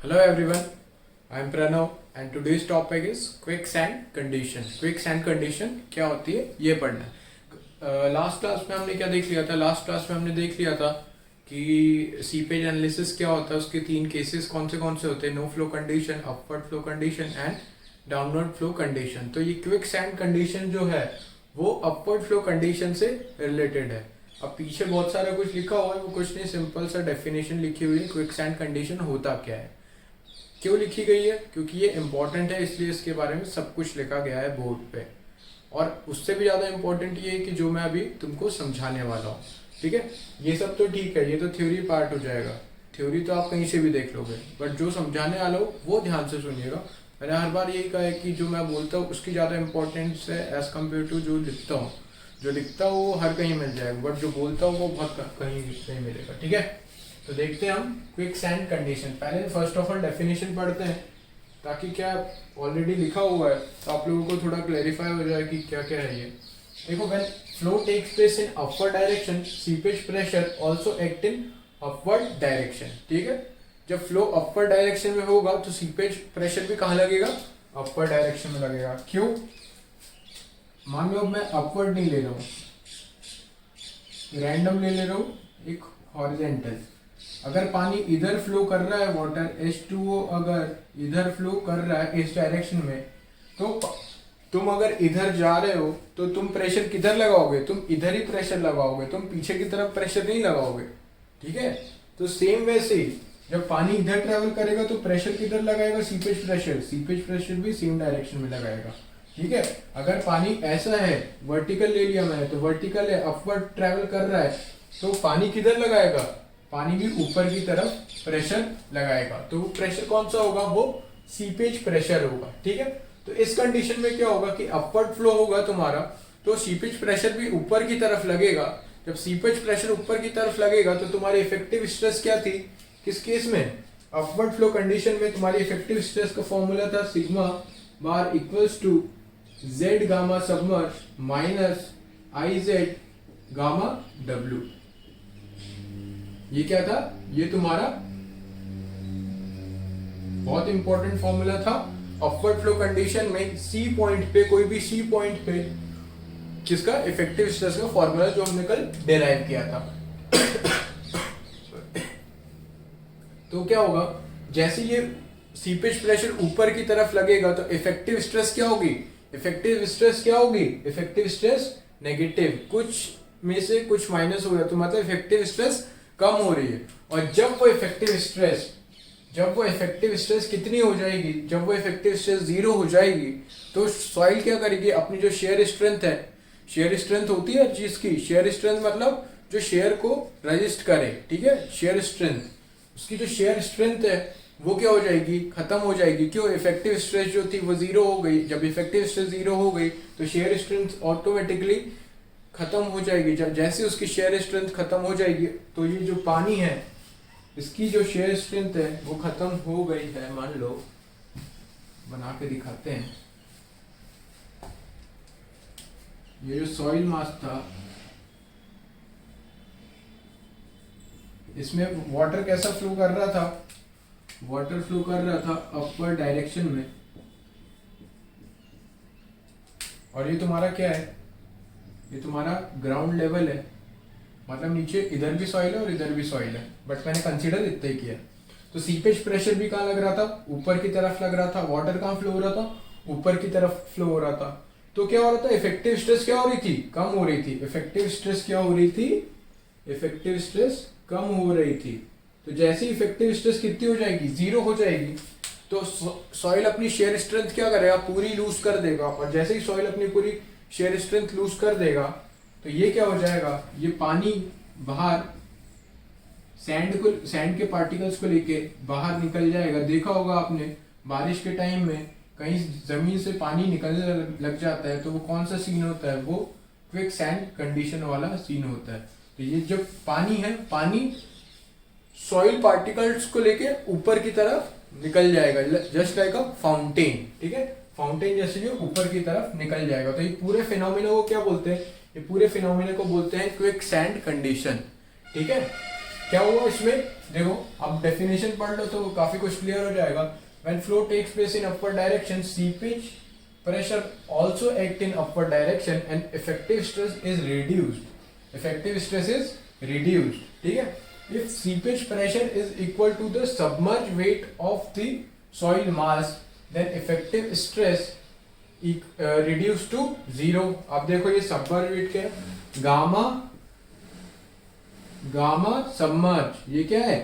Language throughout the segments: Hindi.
Hello everyone, I am Pranav and today's topic is quicksand condition. quicksand condition क्या होती है ये पढ़ना है। लास्ट क्लास में हमने क्या देख लिया था? लास्ट क्लास में हमने देख लिया था कि सीपेज एनालिसिस क्या होता है, उसके तीन केसेस कौन से होते हैं, no flow condition, upward flow condition and downward flow condition. तो ये क्विकसैंड कंडीशन जो है वो अपवर्ड फ्लो कंडीशन से रिलेटेड है। अब पीछे बहुत सारा कुछ लिखा हुआ है, वो कुछ नहीं, सिंपल सा डेफिनेशन लिखी हुई है क्विकसैंड कंडीशन होता क्या है। क्यों लिखी गई है? क्योंकि ये इंपॉर्टेंट है, इसलिए इसके बारे में सब कुछ लिखा गया है बोर्ड पे। और उससे भी ज़्यादा इंपॉर्टेंट ये है कि जो मैं अभी तुमको समझाने वाला हूँ, ठीक है। ये सब तो ठीक है, ये तो थ्योरी पार्ट हो जाएगा, थ्योरी तो आप कहीं से भी देख लोगे, बट जो समझाने वाला हो वो ध्यान से सुनिएगा। मैंने हर बार यही कहा है कि जो मैं बोलता हूँ उसकी ज़्यादा इंपॉर्टेंस है एज कम्पेयर टू जो लिखता हूँ। जो लिखता हूँ वो हर कहीं मिल जाएगा, बट जो बोलता हूँ वो बहुत कहीं नहीं मिलेगा, ठीक है। तो देखते हैं हम क्विकसैंड कंडीशन। पहले फर्स्ट ऑफ ऑल डेफिनेशन पढ़ते हैं, ताकि क्या ऑलरेडी लिखा हुआ है तो आप लोगों को थोड़ा क्लैरिफाई हो जाए कि क्या क्या है ये। देखो, when flow takes place in upward direction, seepage pressure also act in upward direction, ठीक है। जब फ्लो अपवर्ड डायरेक्शन में होगा तो सीपेज प्रेशर भी कहाँ लगेगा? अपवर्ड डायरेक्शन में लगेगा। क्यों? मान लो मैं अपवर्ड नहीं ले रहा हूँ, रैंडम ले रहा हूँ, एक हॉरिजेंटल। अगर पानी इधर फ्लो कर रहा है, वाटर H2O अगर इधर फ्लो कर रहा है इस डायरेक्शन में, तो तुम अगर इधर जा रहे हो तो तुम प्रेशर किधर लगाओगे? तुम इधर ही प्रेशर लगाओगे, तुम पीछे की तरफ प्रेशर नहीं लगाओगे, ठीक है। तो सेम वैसे ही जब पानी इधर ट्रेवल करेगा तो प्रेशर किधर लगाएगा? सीपेज प्रेशर, सीपेज प्रेशर भी सेम डायरेक्शन में लगाएगा, ठीक है। अगर पानी ऐसा है, वर्टिकल ले लिया मैंने, तो वर्टिकल है, अपवर्ड ट्रेवल कर रहा है, तो पानी किधर लगाएगा? पानी भी ऊपर की तरफ प्रेशर लगाएगा। तो वो प्रेशर कौन सा होगा? वो सीपेज प्रेशर होगा, ठीक है। तो इस कंडीशन में क्या होगा कि अपवर्ड फ्लो होगा तुम्हारा, तो सीपेज प्रेशर भी ऊपर की तरफ लगेगा। जब सीपेज प्रेशर ऊपर की तरफ लगेगा तो तुम्हारी इफेक्टिव स्ट्रेस क्या थी? किस केस में? अपवर्ड फ्लो कंडीशन में तुम्हारी इफेक्टिव स्ट्रेस का फॉर्मूला था sigma bar equals to Z gamma submerge minus IZ gamma W। ये क्या था? ये तुम्हारा बहुत इंपॉर्टेंट फॉर्मूला था। अपवर्ड फ्लो कंडीशन में सी पॉइंट पे, कोई भी सी पॉइंट पे किसका इफेक्टिव स्ट्रेस का फॉर्मूला जो हमने कल डिराइव किया था। तो क्या होगा? जैसे ये सीपेज प्रेशर ऊपर की तरफ लगेगा तो इफेक्टिव स्ट्रेस क्या होगी? इफेक्टिव स्ट्रेस क्या होगी? इफेक्टिव स्ट्रेस नेगेटिव, कुछ में से कुछ माइनस हो गया तो मतलब इफेक्टिव स्ट्रेस कम हो रही है। और जब वो इफेक्टिव स्ट्रेस कितनी हो जाएगी? जब वो इफेक्टिव स्ट्रेस 0 हो जाएगी तो सॉइल क्या करेगी? अपनी जो शेयर स्ट्रेंथ है, शेयर स्ट्रेंथ होती है हर चीज की, शेयर स्ट्रेंथ मतलब जो शेयर को रजिस्ट करे, ठीक है, शेयर स्ट्रेंथ, उसकी जो शेयर स्ट्रेंथ है वो क्या हो जाएगी? खत्म हो जाएगी। क्यों? इफेक्टिव स्ट्रेस जो थी वो 0 हो गई। जब इफेक्टिव स्ट्रेस 0 हो गई तो शेयर स्ट्रेंथ ऑटोमेटिकली खत्म हो जाएगी। जब जैसे उसकी शेयर स्ट्रेंथ खत्म हो जाएगी तो ये जो पानी है इसकी जो शेयर स्ट्रेंथ है वो खत्म हो गई है। मान लो, बना के दिखाते हैं, ये जो सॉइल मास था इसमें वाटर कैसा फ्लो कर रहा था? वाटर फ्लो कर रहा था अपवर्ड डायरेक्शन में। और ये तुम्हारा क्या है? ये तुम्हारा ग्राउंड लेवल है, मतलब नीचे इधर भी सॉइल है और इधर भी सॉइल है, बट मैंने कंसीडर इतना ही किया। तो सीपेज प्रेशर भी कहाँ लग रहा था? ऊपर की तरफ लग रहा था। वाटर कहाँ फ्लो हो रहा था? ऊपर की तरफ फ्लो हो रहा था। तो क्या हो रहा था? इफेक्टिव स्ट्रेस क्या हो रही थी? कम हो रही थी। इफेक्टिव स्ट्रेस क्या हो रही थी? इफेक्टिव स्ट्रेस कम हो रही थी। तो जैसे ही इफेक्टिव स्ट्रेस कितनी हो जाएगी? 0 हो जाएगी। तो सॉइल अपनी शेयर स्ट्रेंथ क्या करेगा? पूरी लूज कर देगा। और जैसे ही सॉइल अपनी पूरी शेयर स्ट्रेंथ लूज कर देगा तो ये क्या हो जाएगा? ये पानी बाहर सैंड के पार्टिकल्स को लेके बाहर निकल जाएगा। देखा होगा आपने बारिश के टाइम में कहीं जमीन से पानी निकलने लग जाता है तो वो कौन सा सीन होता है? वो क्विकसैंड कंडीशन वाला सीन होता है। तो ये जब पानी है, पानी सॉइल पार्टिकल्स को लेके ऊपर की तरफ निकल जाएगा, जस्ट लाइक अ फाउंटेन, ठीक है। फाउंटेन जैसे जो ऊपर की तरफ निकल जाएगा। तो ये पूरे फिनोमिना को क्या बोलते हैं? ये पूरे फिनोमिना को बोलते हैं क्विकसैंड कंडीशन, ठीक है। क्या हुआ इसमें, देखो अब डेफिनेशन पढ़ लो तो काफी कुछ क्लियर हो जाएगा। When flow takes place in upward direction, seepage pressure also act in upward direction and effective stress is reduced. Effective stress is reduced. ठीक है, if seepage pressure is equal to the submerged weight of the soil mass, then effective stress reduced to zero. अब देखो ये submerged weight क्या है, गामा submerged, ये क्या है,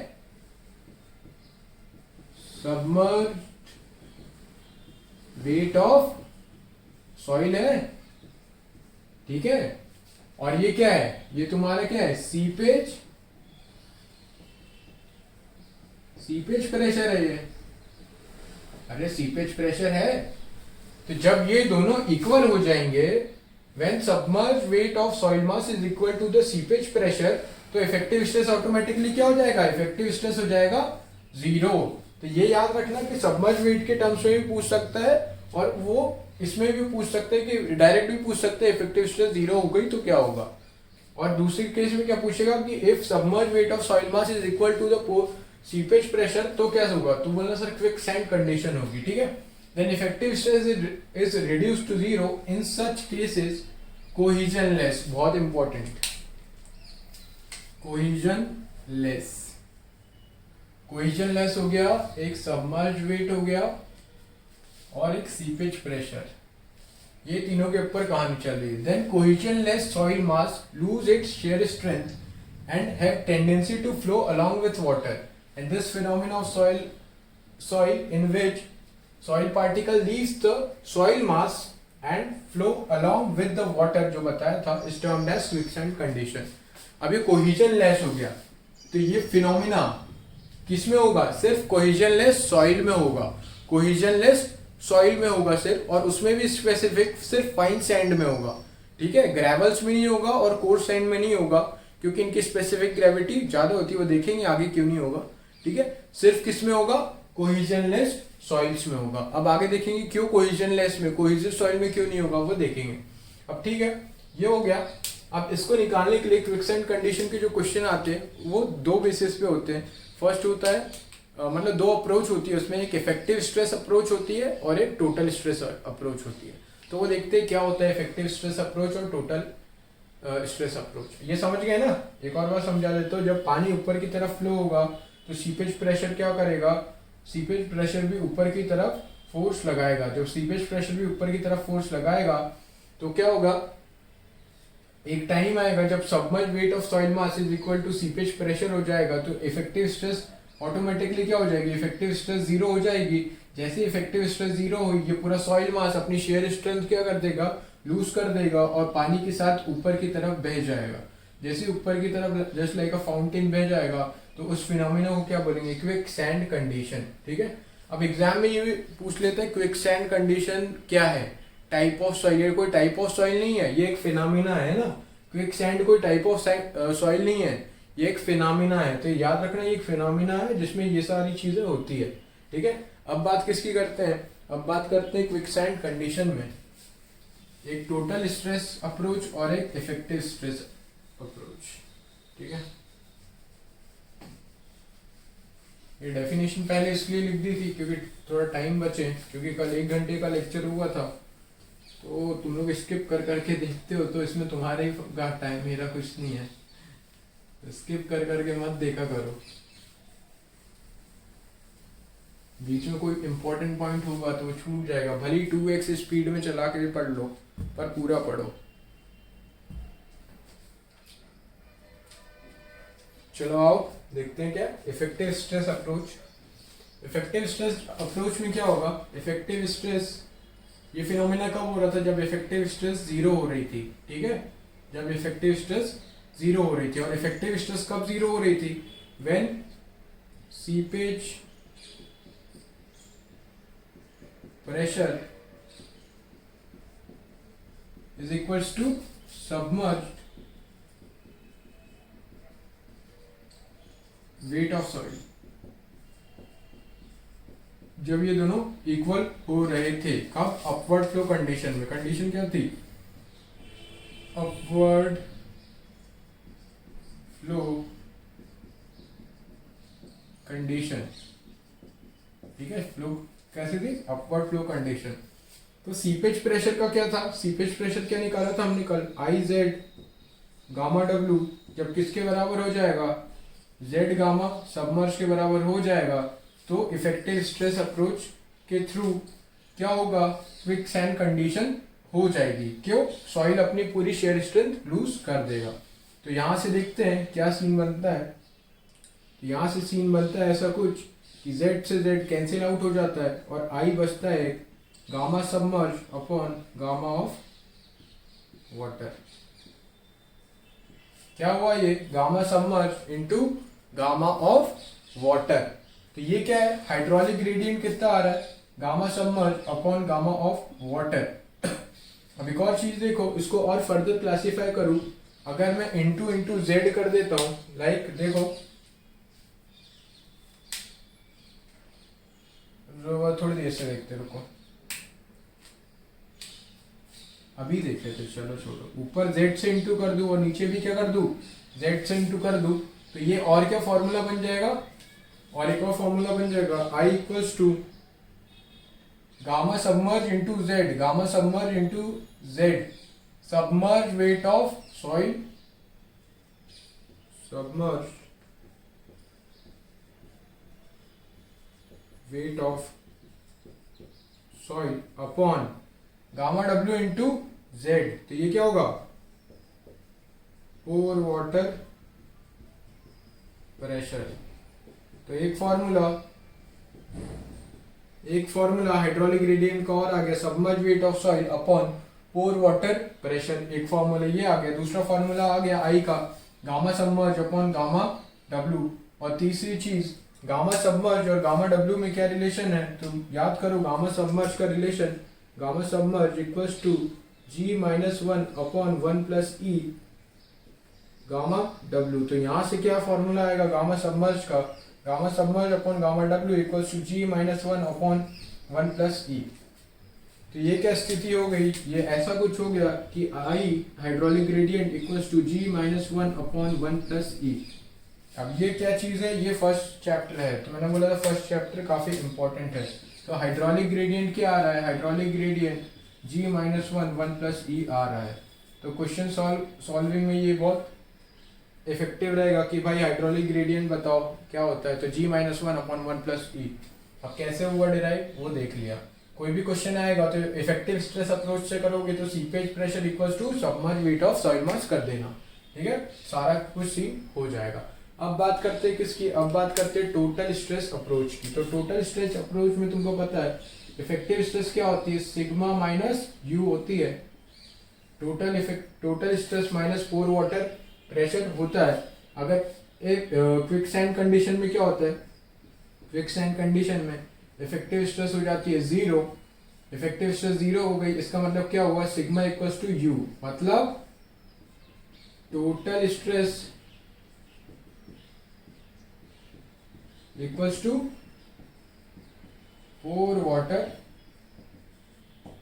submerged weight of सॉइल है, ठीक है। और ये क्या है, ये तुम्हारा क्या है, सीपेज प्रेशर है ये, अरे सीपेज प्रेशर है। तो जब ये दोनों इक्वल हो जाएंगे, when submerge weight of soil mass is equal to the seepage pressure, तो इफेक्टिव स्ट्रेस ऑटोमेटिकली क्या हो जाएगा, इफेक्टिव स्ट्रेस हो जाएगा जीरो। तो ये याद रखना कि सबमर्ज वेट के टर्म्स में भी पूछ सकता है और वो इसमें भी पूछ सकते हैं कि डायरेक्ट भी पूछ सकते हैं, इफेक्टिव स्ट्रेस जीरो हो गई तो क्या होगा। और दूसरी केस में क्या पूछेगा कि if submerge weight of soil mass is equal to the seepage pressure, तो क्या होगा, तो बोलना सर क्विक सैंड कंडीशन होगी, ठीक है। Then effective stress is reduced to zero in such cases cohesionless, बहुत इंपॉर्टेंट, कोहेजनलेस हो गया, एक सबमर्ज वेट हो गया और एक सीपेज प्रेशर, ये तीनों के ऊपर कहानी चल रही है। Then cohesionless soil mass lose its shear strength and have tendency to flow along with water, and this phenomena of soil in which soil particle leaves the soil mass and flow along with the water, जो बताया था, is termed as quicksand condition। अब ये कोहेजनलेस हो गया, तो ये फिनोमेना किसमें होगा, सिर्फ कोहेजनलेस सॉइल में होगा, कोहेजनलेस सॉइल में होगा सिर्फ, और उसमें भी स्पेसिफिक सिर्फ फाइन सैंड में होगा, ठीक है। ग्रेवल्स में नहीं होगा और कोर्स सैंड में नहीं होगा, क्योंकि इनकी स्पेसिफिक ग्रेविटी ज्यादा होती है, वो देखेंगे आगे क्यों नहीं होगा, ठीक है। सिर्फ किस में होगा, कोहेजनलेस सॉइल्स में होगा। अब आगे देखेंगे क्यों कोहेजनलेस में, कोहेजिव सॉइल में क्यों नहीं होगा, वो देखेंगे। अब ठीक है, ये हो गया। अब इसको निकालने के लिए क्विकसैंड कंडीशन के जो क्वेश्चन आते हैं वो दो बेसिस पे होते हैं। फर्स्ट होता है मतलब दो अप्रोच होती है उसमें, एक इफेक्टिव स्ट्रेस अप्रोच होती है और एक टोटल स्ट्रेस अप्रोच होती है। तो वो देखते हैं क्या होता है इफेक्टिव स्ट्रेस अप्रोच और टोटल स्ट्रेस अप्रोच। ये समझ गए ना, एक और बार समझा देता हूँ। जब पानी ऊपर की तरफ फ्लो होगा तो सीपेज प्रेशर क्या करेगा, सीपेज प्रेशर भी ऊपर की तरफ फोर्स लगाएगा। जब सीपेज प्रेशर भी ऊपर की तरफ फोर्स लगाएगा तो क्या होगा, एक टाइम आएगा जब submerge weight of soil mass is equal to seepage pressure हो जाएगा, तो इफेक्टिव स्ट्रेस ऑटोमेटिकली क्या हो जाएगी, इफेक्टिव स्ट्रेस जीरो हो जाएगी। जैसे इफेक्टिव स्ट्रेस जीरो हुई, ये पूरा सॉइल मास अपनी शेयर स्ट्रेंथ क्या कर देगा, लूज कर देगा और पानी के साथ ऊपर की तरफ बह जाएगा। जैसे ऊपर की तरफ जस्ट लाइक अ फाउंटेन बह जाएगा, तो उस फिनोमेना को क्या बोलेंगे, क्विक सैंड कंडीशन, ठीक है। अब एग्जाम में ये भी पूछ लेते हैं क्विक सैंड कंडीशन क्या है, टाइप ऑफ सॉइल। ये कोई टाइप ऑफ सॉइल नहीं है, ये एक फिनोमेना है ना। क्विक सैंड कोई टाइप ऑफ सॉइल नहीं है, ये एक फिनोमेना है। तो याद रखना ये एक फिनोमेना है जिसमें ये सारी चीजें होती है, ठीक है। अब बात किसकी करते हैं, अब बात करते हैं क्विक सैंड कंडीशन में एक टोटल स्ट्रेस अप्रोच और एक इफेक्टिव स्ट्रेस अप्रोच, ठीक है। ये डेफिनेशन पहले इसलिए लिख दी थी क्योंकि थोड़ा टाइम बचे, क्योंकि कल 1 घंटे का लेक्चर हुआ था, तो तुम लोग स्किप कर करके देखते हो, तो इसमें तुम्हारे ही टाइम, मेरा कुछ नहीं है। स्किप कर करके मत देखा करो, बीच में कोई इंपॉर्टेंट पॉइंट होगा तो वो छूट जाएगा। भले ही 2x स्पीड में चला के भी पढ़ लो, पर पूरा पढ़ो। चलो आओ देखते हैं क्या effective stress approach. Effective stress approach में क्या होगा, इफेक्टिव स्ट्रेस, ये फिनोमेना कब हो रहा था, जब इफेक्टिव स्ट्रेस जीरो हो रही थी, ठीक है। जब इफेक्टिव स्ट्रेस जीरो हो रही थी, और इफेक्टिव स्ट्रेस कब जीरो हो रही थी, when seepage pressure is equals to submerged weight of soil. जब ये दोनों इक्वल हो रहे थे, कब, अपवर्ड फ्लो कंडीशन में। कंडीशन क्या थी, अपवर्ड फ्लो कंडीशन, ठीक है, फ्लो कैसे थी, अपवर्ड फ्लो कंडीशन। तो सीपेज प्रेशर का क्या था, सीपेज प्रेशर क्या निकाला था हमने कल, आई जेड गामा डब्ल्यू जब किसके बराबर हो जाएगा, जेड गामा सबमर्ज के बराबर हो जाएगा, तो इफेक्टिव स्ट्रेस अप्रोच के थ्रू क्या होगा, क्विकसैंड कंडीशन हो जाएगी। क्यों, सॉइल अपनी पूरी शेयर स्ट्रेंथ लूज कर देगा। तो यहां से देखते हैं क्या सीन बनता है। यहां से सीन बनता है ऐसा कुछ कि z से z कैंसिल आउट हो जाता है और I बचता है gamma submerge upon gamma of water. क्या हुआ, ये gamma submerge into gamma of water. तो ये क्या है, हाइड्रोलिक ग्रेडियंट कितना आ रहा है, gamma submerge upon gamma of water. अब एक और चीज देखो, इसको और फर्दर क्लासिफाई करूं, अगर मैं इंटू इंटू जेड कर देता हूं, लाइक देखो थोड़ी देर से देखते, रुको अभी देख लेते, चलो छोड़ो, ऊपर z से इंटू कर दूं और नीचे भी क्या कर दूं, z से इंटू कर दूं, तो ये और क्या फॉर्मूला बन जाएगा, और एक और फॉर्मूला बन जाएगा, I equals to gamma submerge into Z, gamma submerge into Z, submerge weight of soil, submerge weight of soil upon gamma W into Z. तो ये क्या होगा, पोर वाटर प्रेशर। तो एक फॉर्मूला हाइड्रोलिक ग्रेडियंट का और आ गया, submerge weight of soil upon pore water pressure, एक फॉर्मूला ये आ गया। दूसरा फॉर्मूला आ गया आई का, gamma submerge upon gamma W. और तीसरी चीज, गामा सबमर्ज और गामा डब्ल्यू में क्या रिलेशन है, तो याद करो गामा सबमर्ज का relation, gamma submerge equals to g minus 1 upon 1 plus e gamma W. तो यहां से क्या फॉर्मूला आएगा गामा सबमर्ज का, गामा सबमर्ज अपॉन गामा डब्ल्यू equals to g minus 1 upon 1 plus e. तो ये क्या स्थिति हो गई, ये ऐसा कुछ हो गया कि I hydraulic gradient equals to g minus 1 upon 1 plus e. अब ये क्या चीज है, ये फर्स्ट चैप्टर है, तो मैंने बोला था फर्स्ट चैप्टर काफी इंपॉर्टेंट है। तो हाइड्रोलिक ग्रेडियंट क्या आ रहा है, hydraulic gradient g minus 1 plus e आ रहा है। तो क्वेश्चन सॉल्विंग में ये बहुत इफेक्टिव रहेगा कि भाई हाइड्रोलिक ग्रेडियंट बताओ क्या होता है, तो g minus 1 upon 1 plus e. अब कैसे हुआ डिराइव वो देख लिया। कोई भी क्वेश्चन आएगा तो इफेक्टिव स्ट्रेस अप्रोच से करोगे तो seepage pressure equals to submerge weight of soil mass कर देना, ठीक है, सारा कुछ सीन हो जाएगा। अब बात करते हैं किसकी, अब बात करते हैं टोटल स्ट्रेस अप्रोच की। तो टोटल स्ट्रेस अप्रोच में तुमको पता है इफेक्टिव स्ट्रेस क्या होती है, सिग्मा माइनस यू होती है। टोटल स्ट्रेस माइनस पोर वाटर प्रेशर होता है। अगर एक क्विकसैंड कंडीशन में क्या होता है, क्विकसैंड कंडीशन में इफेक्टिव स्ट्रेस हो जाती है 0। इफेक्टिव स्ट्रेस 0 हो गई, इसका मतलब क्या हुआ, सिग्मा इक्वल्स टू यू, मतलब total stress equals to pore water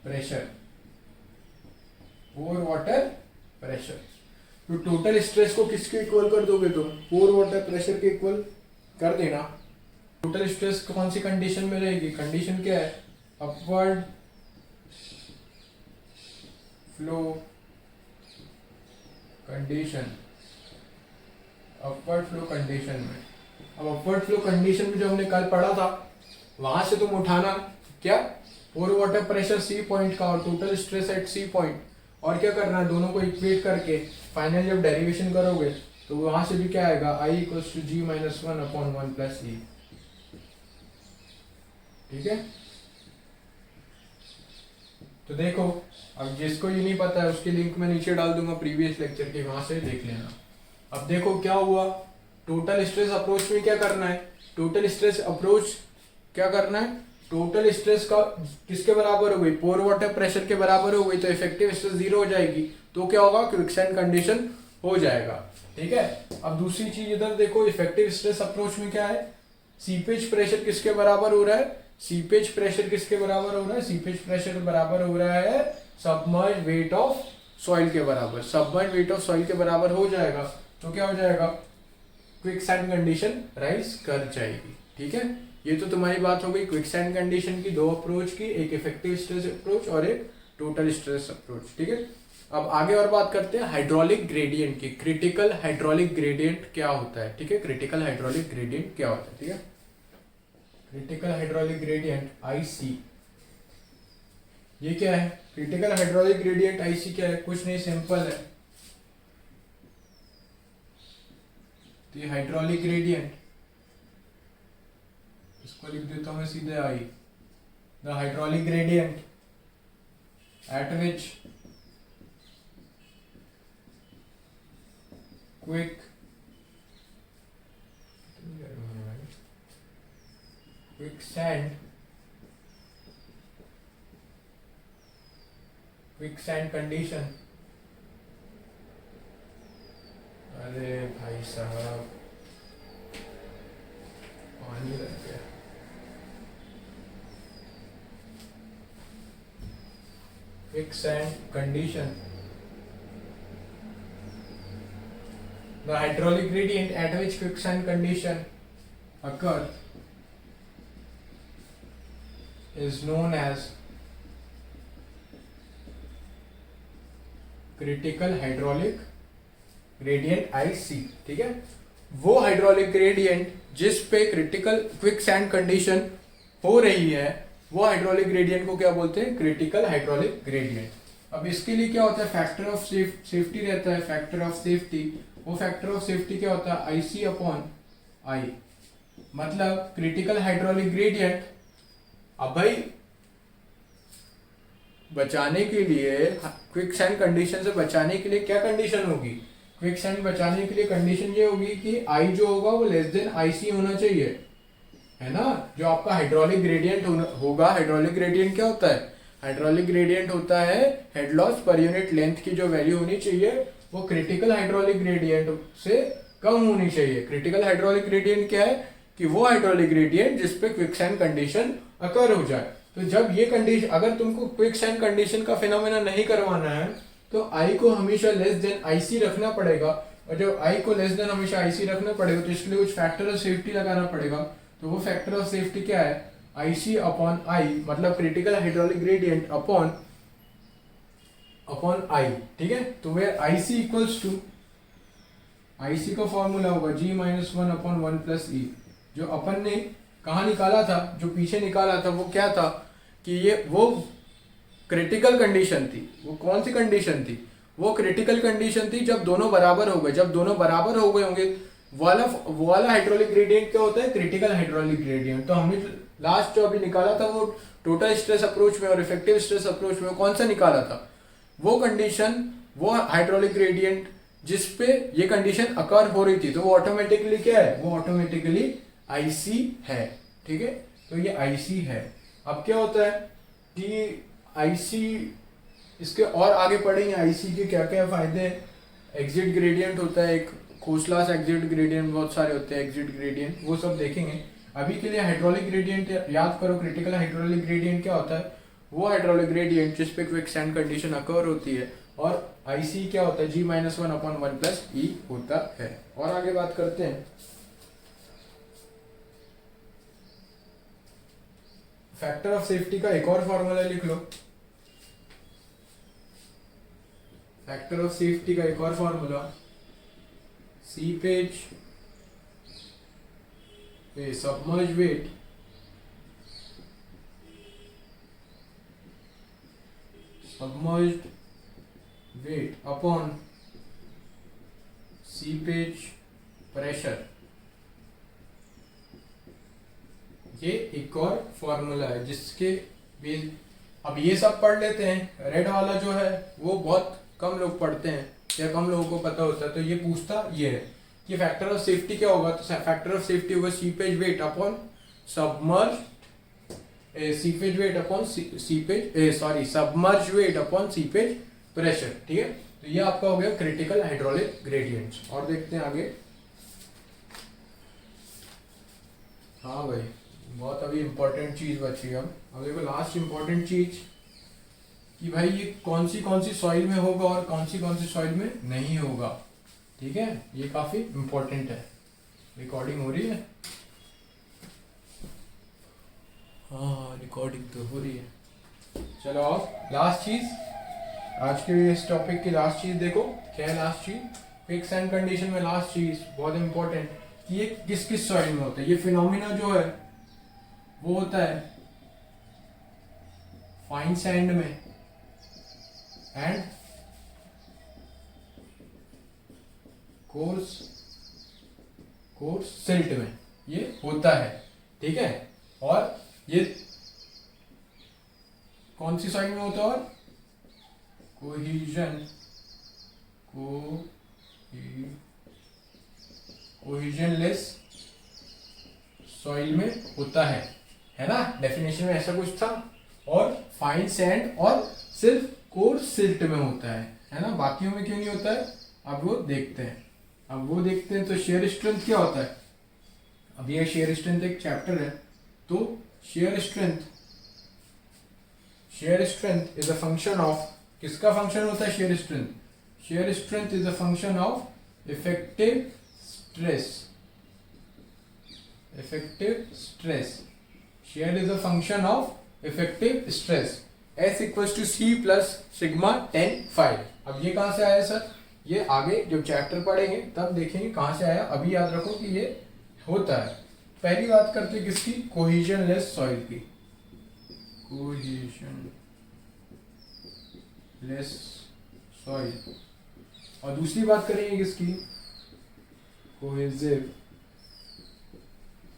pressure, pore water pressure. तो टोटल स्ट्रेस को किसके इक्वल कर दोगे तुम, पोर वाटर प्रेशर के इक्वल कर देना। टोटल स्ट्रेस कौन सी कंडीशन में रहेगी, कंडीशन क्या है, upward flow condition, upward flow condition में। अब अपवर्ड फ्लो कंडीशन में जो हमने कल पढ़ा था वहां से तुम उठाना क्या, pore water pressure C point का और total stress at C point, और क्या करना है दोनों को इक्वेट करके फाइनल जब डेरिवेशन करोगे तो वहां से भी क्या आएगा, I equals to g minus 1 upon 1 plus e, ठीक है। तो देखो अब जिसको ये नहीं पता है उसकी लिंक मैं नीचे डाल दूंगा प्रीवियस लेक्चर के, वहां से देख लेना। अब देखो क्या हुआ, टोटल स्ट्रेस अप्रोच में क्या करना है, टोटल स्ट्रेस अप्रोच क्या करना है, टोटल स्ट्रेस का किसके बराबर हो गई, पोर वाटर प्रेशर के बराबर हो गई, तो इफेक्टिव स्ट्रेस 0 हो जाएगी, तो क्या होगा, क्विकसैंड कंडीशन हो जाएगा, ठीक है। अब दूसरी चीज इधर देखो, इफेक्टिव स्ट्रेस अप्रोच में क्या है, सीपेज प्रेशर किसके बराबर हो रहा है, सीपेज प्रेशर किसके बराबर हो रहा है, सीपेज प्रेशर बराबर हो रहा है सबमर्ज वेट ऑफ सॉइल के बराबर। सबमर्ज वेट ऑफ सॉइल के बराबर हो जाएगा तो क्या हो जाएगा, क्विकसैंड कंडीशन राइज कर जाएगी, ठीक है, ये तो तुम्हारी बात हो गई क्विकसैंड कंडीशन की, दो अप्रोच की, एक इफेक्टिव स्ट्रेस अप्रोच और एक टोटल स्ट्रेस अप्रोच। ठीक है, अब आगे और बात करते हैं हाइड्रोलिक ग्रेडियंट की। क्रिटिकल हाइड्रोलिक ग्रेडियंट क्या होता है? ठीक है, क्रिटिकल हाइड्रोलिक ग्रेडियंट क्या होता है? ठीक है, क्रिटिकल हाइड्रोलिक ग्रेडियंट आईसी, ये क्या है? क्रिटिकल हाइड्रोलिक ग्रेडियंट आईसी क्या है? कुछ नहीं, सिंपल है। तो ये हाइड्रोलिक ग्रेडियंट, इसको लिख देता हूं मैं सीधे I, the hydraulic gradient at which quick quicksand condition. अरे भाई साहब पानी लग गया। quicksand condition, the hydraulic gradient at which quicksand condition occur is known as critical hydraulic gradient IC. ठीक है, वो हाइड्रोलिक ग्रेडियंट जिस पे क्रिटिकल क्विकसैंड कंडीशन हो रही है, वो हाइड्रोलिक ग्रेडियंट को क्या बोलते हैं? Critical hydraulic gradient. अब इसके लिए क्या होता है? फैक्टर ऑफ सेफ्टी रहता है, फैक्टर ऑफ सेफ्टी। वो फैक्टर ऑफ सेफ्टी क्या होता है? आईसी अपॉन आई, मतलब क्रिटिकल हाइड्रोलिक ग्रेडियंट। अब भाई बचाने के लिए, क्विकसैंड कंडीशन से बचाने के लिए क्या कंडीशन होगी? क्विकसैंड बचाने के लिए कंडीशन ये होगी कि आई जो होगा वो लेस देन आईसी होना चाहिए, है ना? जो आपका हाइड्रोलिक ग्रेडियंट होगा, हाइड्रोलिक ग्रेडियंट क्या होता है? हाइड्रोलिक ग्रेडियंट होता है head loss per unit length की जो वैल्यू होनी चाहिए वो क्रिटिकल हाइड्रोलिक ग्रेडियंट से कम होनी चाहिए। क्रिटिकल हाइड्रोलिक ग्रेडियंट क्या है? कि वो हाइड्रोलिक ग्रेडियंट जिसपे क्विकसैंड कंडीशन अकर हो जाए। तो जब ये कंडीशन, अगर तुमको क्विकसैंड कंडीशन का फिनोमेना नहीं करवाना है तो आई को हमेशा लेस देन आईसी रखना पड़ेगा, और जब आई को लेस देन हमेशा आईसी रखना पड़ेगा तो इसके लिए कुछ फैक्टर ऑफ सेफ्टी लगाना पड़ेगा। तो वो फैक्टर ऑफ सेफ्टी क्या है? आईसी अपॉन आई, मतलब critical hydraulic gradient upon I. ठीक है, तो वे आईसी इक्वल्स टू, आईसी का फॉर्मूला होगा g minus one upon one plus e. जो अपन ने कहाँ निकाला था, जो पीछे निकाला था, वो क्या था? कि ये वो क्रिटिकल कंडीशन थी। वो कौन सी कंडीशन थी? वो क्रिटिकल कंडीशन थी जब दोनों बराबर हो गए। जब दोनों बराबर हो गए होंगे, वाला हाइड्रोलिक ग्रेडियंट क्या होता है? Critical hydraulic gradient. तो हमने लास्ट जो अभी निकाला था वो टोटल स्ट्रेस अप्रोच में और इफेक्टिव स्ट्रेस अप्रोच में कौन सा निकाला था? वो कंडीशन, वो हाइड्रोलिक ग्रेडियंट जिसपे ये कंडीशन अकर हो रही थी, तो वो ऑटोमेटिकली क्या है? वो ऑटोमेटिकली आईसी है। ठीक है, तो ये आईसी है। अब क्या होता है कि आईसी, इसके और आगे पढ़ेंगे आईसी के क्या क्या फायदे हैं। एग्जिट ग्रेडियंट होता है एक, खोसलास एग्जिट ग्रेडियंट, बहुत सारे होते हैं एग्जिट ग्रेडियंट, वो सब देखेंगे। अभी के लिए हाइड्रोलिक ग्रेडियंट याद करो। क्रिटिकल हाइड्रोलिक ग्रेडियंट क्या होता है? वो हाइड्रोलिक ग्रेडियंट जिसपे क्विकसैंड कंडीशन अकर होती है, और आईसी क्या होता है? G minus one upon one plus e होता है। और आगे बात करते हैं फैक्टर ऑफ सेफ्टी का एक और फॉर्मूला लिख लो। फैक्टर ऑफ सेफ्टी का एक और formula, seepage submerge weight upon seepage pressure. ये एक और फॉर्मूला है जिसके बेस, अब ये सब पढ़ लेते हैं। रेड वाला जो है वो बहुत कम लोग पढ़ते हैं या कम लोगों को पता होता है, तो ये पूछता ये है कि फैक्टर ऑफ सेफ्टी क्या होगा? तो फैक्टर ऑफ सेफ्टी होगा seepage weight upon submerge, seepage weight upon submerge weight upon seepage pressure. ठीक है, तो ये आपका हो गया क्रिटिकल हाइड्रोलिक ग्रेडियंट्स। और देखते हैं आगे। हाँ भाई, बहुत अभी इंपॉर्टेंट चीज बची है। अब देखो लास्ट इंपॉर्टेंट चीज कि भाई ये कौन सी सॉइल में होगा और कौन सी सॉइल में नहीं होगा। ठीक है, ये काफी इंपॉर्टेंट है। रिकॉर्डिंग हो रही है? हाँ रिकॉर्डिंग तो हो रही है। चलो अब लास्ट चीज, आज के इस टॉपिक की लास्ट चीज देखो, क्या है लास्ट चीज? क्विक सैंड कंडीशन में लास्ट चीज बहुत इंपॉर्टेंट कि ये किस किस सॉइल में होता है। ये फिनोमिना जो है वो होता है फाइन सैंड में एंड कोर्स सिल्ट में ये होता है, ठीक है। और ये कौन सी सॉइल में होता है? और कोहिजनलेस सॉइल में होता है ना। डेफिनेशन में ऐसा कुछ था। और फाइन सैंड और सिर्फ कोर्स सिल्ट में होता है ना। बाकियों में क्यों नहीं होता है? अब वो देखते हैं। तो शेयर स्ट्रेंथ क्या होता है? अब ये शेयर स्ट्रेंथ एक चैप्टर है। तो shear strength is a function of, किसका फंक्शन होता है shear strength? Shear strength is a function of effective stress. Shear is a function of effective stress. S equals to C plus sigma 10 phi. अब ये कहाँ से आया सर? ये आगे जब चैप्टर पढ़ेंगे तब देखेंगे कहाँ से आया। अभी याद रखो कि ये होता है। पहली बात करते हैं किसकी? कोहिजनलेस सॉइल की। कोहिजनलेस सॉइल। और दूसरी बात करेंगे किसकी? Cohesive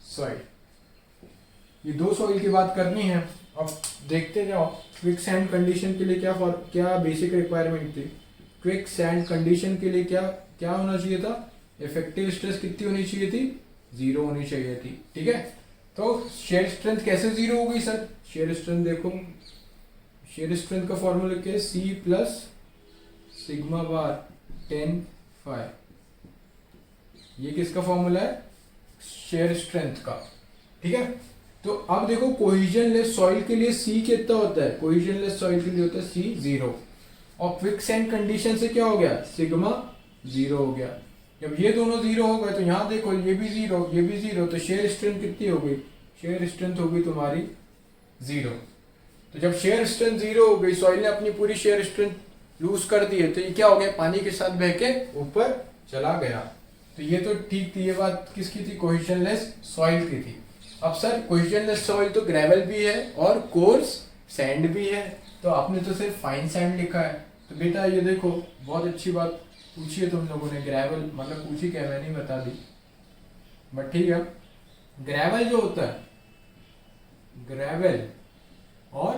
soil. ये दो सॉइल की बात करनी है। अब देखते जाओ क्विक सैंड कंडीशन के लिए क्या बेसिक रिक्वायरमेंट थी। क्विक सैंड कंडीशन के लिए क्या होना चाहिए था? इफेक्टिव स्ट्रेस कितनी होनी चाहिए थी? 0 होनी चाहिए थी, ठीक है। तो शेयर स्ट्रेंथ कैसे 0 हो गई सर? शेयर स्ट्रेंथ देखो, शेयर स्ट्रेंथ का फॉर्मूला क्या है? C प्लस सिग्मा बार 10 फाइव। ये किसका फॉर्मूला है? शेयर स्ट्रेंथ का, ठीक है। तो अब देखो कोहिजनलेस सॉइल के लिए C कितना होता है? कोहिजनलेस सॉइल के लिए होता है C 0। और क्विक सैंड कंडीशन से क्या हो गया? सिग्मा 0 हो गया। जब ये दोनों 0 हो गए तो यहाँ देखो ये भी 0, ये भी 0, तो शेयर स्ट्रेंथ कितनी हो गई? शेयर स्ट्रेंथ हो गई तुम्हारी 0। तो जब शेयर स्ट्रेंथ 0 हो गई, सॉइल ने अपनी पूरी शेयर स्ट्रेंथ लूज कर दी है, तो ये क्या हो गया? पानी के साथ बह के ऊपर चला गया। तो ये तो ठीक थी। ये बात किसकी थी? कोहिजनलेस सॉइल की थी। अब सर कोहिजनलेस सॉइल तो ग्रेवल भी है और कोर्स सैंड भी है। तो आपने तो सिर्फ फाइन सैंड लिखा है। तो बेटा ये देखो बहुत अच्छी बात पूछी है तुम लोगों ने। ग्रेवल मतलब पूछी क्या, मैंने नहीं बता दी, बट ठीक है। ग्रेवल जो होता है, ग्रेवल और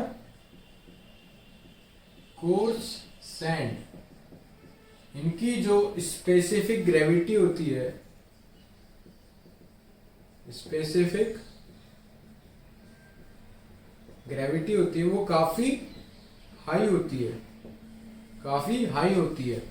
कोर्स सैंड, इनकी जो स्पेसिफिक ग्रेविटी होती है, स्पेसिफिक ग्रेविटी होती है, वो काफी हाई होती है।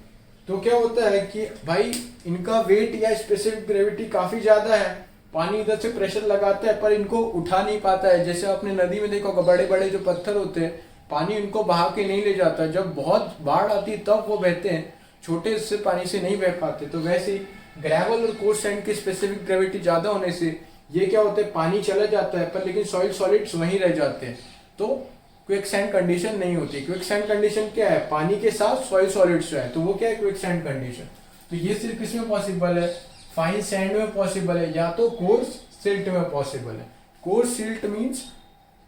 तो क्या होता है कि भाई इनका वेट या स्पेसिफिक ग्रेविटी काफी ज्यादा है, पानी इधर से प्रेशर लगाता है पर इनको उठा नहीं पाता है। जैसे आपने नदी में देखा होगा, बड़े बड़े जो पत्थर होते हैं, पानी इनको बहा के नहीं ले जाता। जब बहुत बाढ़ आती है तब वो बहते हैं, छोटे से पानी से नहीं बह पाते। तो वैसे ही ग्रेवल और कोर्स सैंड की स्पेसिफिक ग्रेविटी ज्यादा होने से ये क्या होता है? पानी चला जाता है पर लेकिन सॉइल सॉलिड्स वहीं रह जाते हैं। तो क्विक सैंड कंडीशन नहीं होती। क्विक सैंड कंडीशन क्या है? पानी के साथ सॉइल सॉलिड्स है, तो वो क्या है? Quick sand condition. तो ये सिर्फ किसमें पॉसिबल है? फाइन सैंड में पॉसिबल है, या तो कोर्स सिल्ट में पॉसिबल है। कोर्स सिल्ट मींस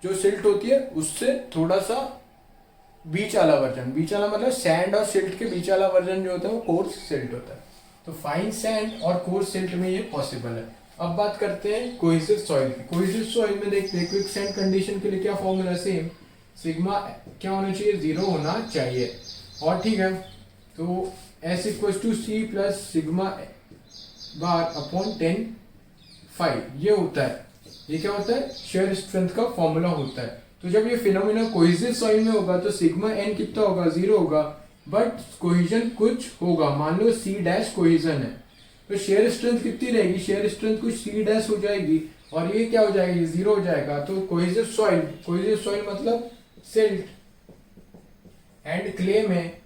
जो सिल्ट होती है उससे थोड़ा सा बीच वाला वर्जन। बीच वाला मतलब सैंड और सिल्ट के बीच वाला वर्जन जो होता है वो कोर्स सिल्ट होता है। तो फाइन सैंड और कोर्स सिल्ट में ये पॉसिबल है। अब बात करते हैं कोहेसिव सॉइल की। कोहेसिव सॉइल में देखते हैं क्विक सैंड कंडीशन के लिए क्या फॉर्मूला? सेम, सिग्मा क्या होना चाहिए? 0 होना चाहिए। और ठीक है, तो S equals to C plus sigma bar upon 10 phi ये होता है। ये क्या होता है? शेयर स्ट्रेंथ का फॉर्मूला होता है। तो जब ये फिनोमिना कोहेसिव सॉइल में होगा तो सिग्मा n कितना होगा? 0 होगा, बट कोहेजन कुछ होगा। मान लो C डैश कोहेजन है, तो शेयर स्ट्रेंथ कितनी रहेगी? शेयर स्ट्रेंथ कुछ C डैश हो जाएगी और ये क्या हो जाएगी? 0 हो जाएगा। तो कोहेसिव सॉइल मतलब सिल्ट एंड क्ले में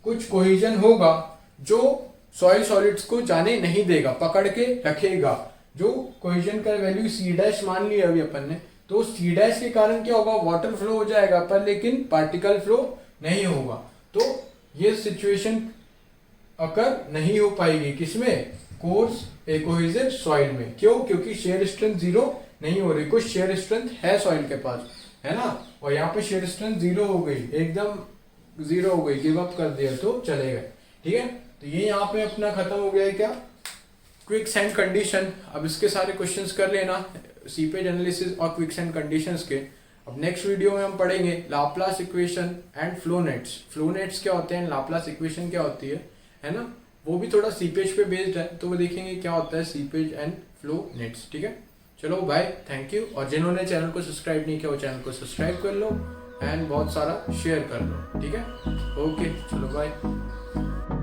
कुछ कोहेजन होगा जो सॉइल सॉलिड्स को जाने नहीं देगा, पकड़ के रखेगा। जो कोहेजन का वैल्यू C डैश मान लिया अभी अपन ने, तो सी डैश के कारण क्या होगा, वाटर फ्लो हो जाएगा पर लेकिन पार्टिकल फ्लो नहीं होगा। तो ये सिचुएशन अकर नहीं हो पाएगी किसमें, कोर्स एकोहेसिव सॉइल में। क्यों, क्योंकि शेयर स्ट्रेंथ जीरो नहीं हो रही। कुछ शेयर स्ट्रेंथ है सॉइल के पास, है ना, और यहाँ पे शेयर स्ट्रेंथ जीरो हो गई, एकदम जीरो हो गई, गिव अप कर दिया तो चलेगा। ठीक है, तो ये यहाँ पे अपना खत्म हो गया है क्या, क्विकसैंड कंडीशन। अब इसके सारे क्वेश्चंस कर लेना, सीपेज एनालिसिस और क्विकसैंड कंडीशंस के। अब नेक्स्ट वीडियो में हम पढ़ेंगे Laplace equation and flow nets. Flow nets क्या होते हैं, लाप्लास इक्वेशन क्या होती है ना, वो भी थोड़ा सीपेज पे बेस्ड है, तो वो देखेंगे क्या होता है सीपेज एंड फ्लो नेट्स। ठीक है, चलो बाय, थैंक यू। और जिन्होंने चैनल को सब्सक्राइब नहीं किया वो चैनल को सब्सक्राइब कर लो एंड बहुत सारा शेयर कर लो। ठीक है, ओके, चलो बाय।